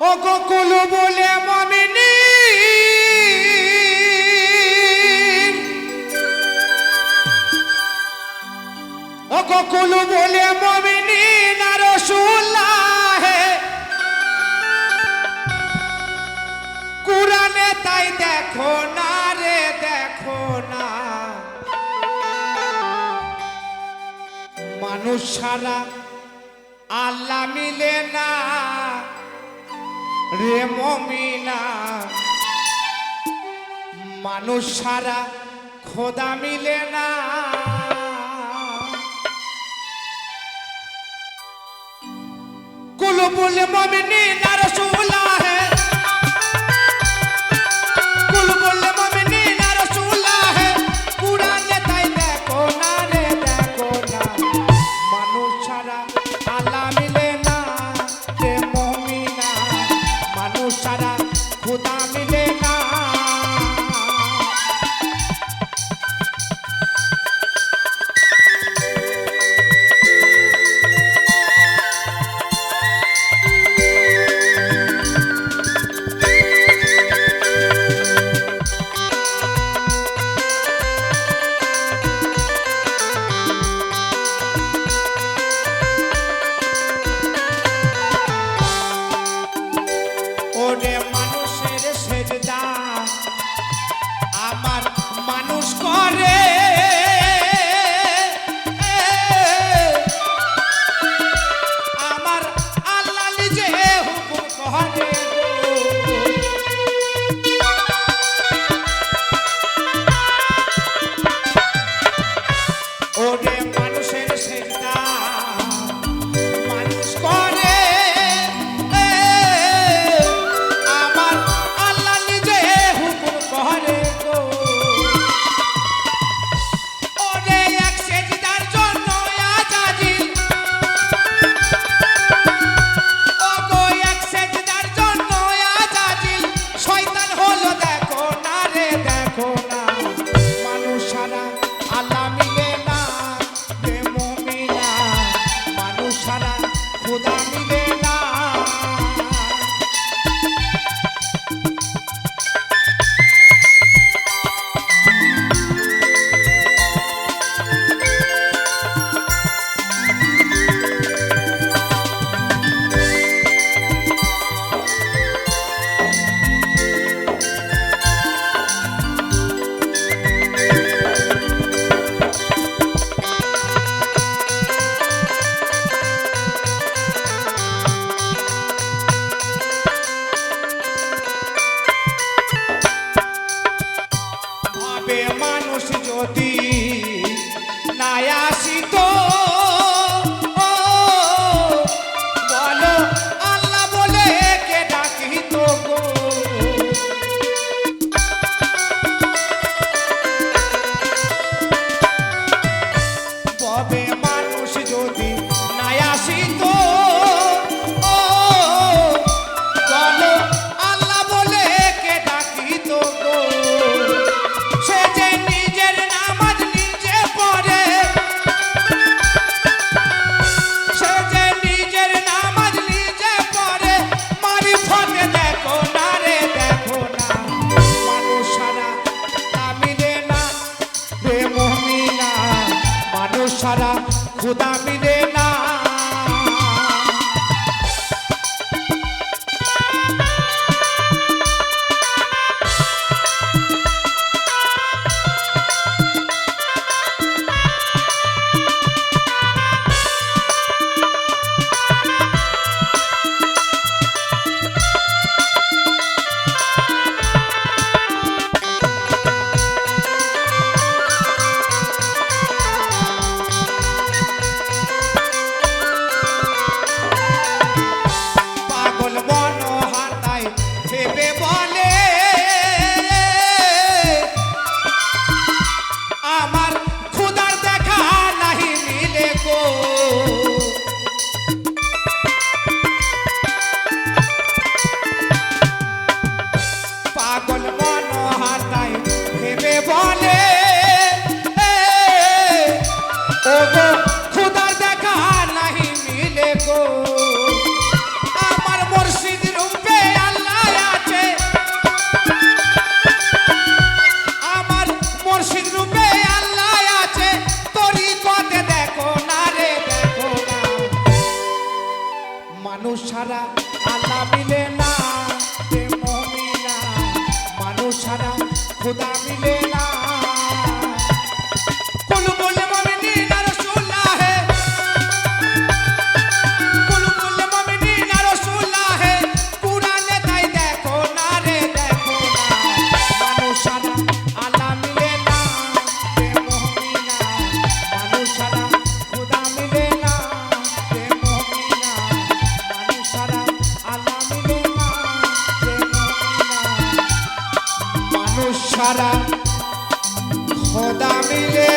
ও গোকুল বলে মমিনী ও গোকুল বলে মমিনী না রাসূলুল্লাহ কুরআনে তাই দেখো না রে দেখো না মানুষ ছাড়া আল্লাহ মিলে না রে মমিনা মানুষ ছাড়া খোদা মিলে না কুল বলে মমিনী না রাসূলুল্লাহ কুল বলে মমিনী না রাসূলুল্লাহ কুরআনে তাই দেখো না রে দেখো না মানুষ ছাড়া আল্লাহ মিলে না রে মমিনা মানুষ ছাড়া খোদা মিলে না ওরে মানুষের সেজদা আমার মানুষ করে আমার আল্লাহ নিজে হুকুম করে ওরে মানুষের সেজদা মানুষ করে আমার আল্লাহ নিজে হুকুম করে গো ওরে এক সেজদার জন্য আজাজিল ও গো এক সেজদার জন্য আজাজিল শয়তান হলো দেখো না রে দেখো না মানুষ ছাড়া আল্লাহ মিলে না রে মুমিনা মানুষ ছাড়া খোদা মিলে না ভাবে মানুষ যদি না আসিত বলো আল্লাহ বলে কে ডাকিত গো ভাবে মানুষ যদি না আসিত বলো আল্লাহ বলে কে ডাকিত গো সে যে নিজের নামাজ নিজে পড়ে সে যে নিজের নামাজ নিজে পড়ে মারিফতে দেখো না রে দেখো না মানুষ ছাড়া তা মিলে না রে মুমিনা মানুষ ছাড়া খোদা মিলে না পাগল মন হাতায় ভেবে বলে আমার খোদার দেখা নাহি মিলে গো পাগল মন হাতায় ভেবে বলে ও গো খোদার দেখা নাহি মিলে গো আমার মুর্শিদ রূপে মানুষ ছাড়া আল্লাহ মিলে না রে মুমিনা মানুষ ছাড়া খোদা মিলে না কুল কুল মুমিনিন রাসূলুল্লাহ কুল কুল মুমিনিন রাসূলুল্লাহ কুরআনে তাই দেখো না রে দেখো না মানুষ ছাড়া আল্লাহ মিলে না রে মুমিনা মানুষ ছাড়া খোদা মিলে না রে মুমিনা মানুষ ছাড়া আল্লাহ মিলে না রে মুমিনা মানুষ ছাড়া খোদা মিলে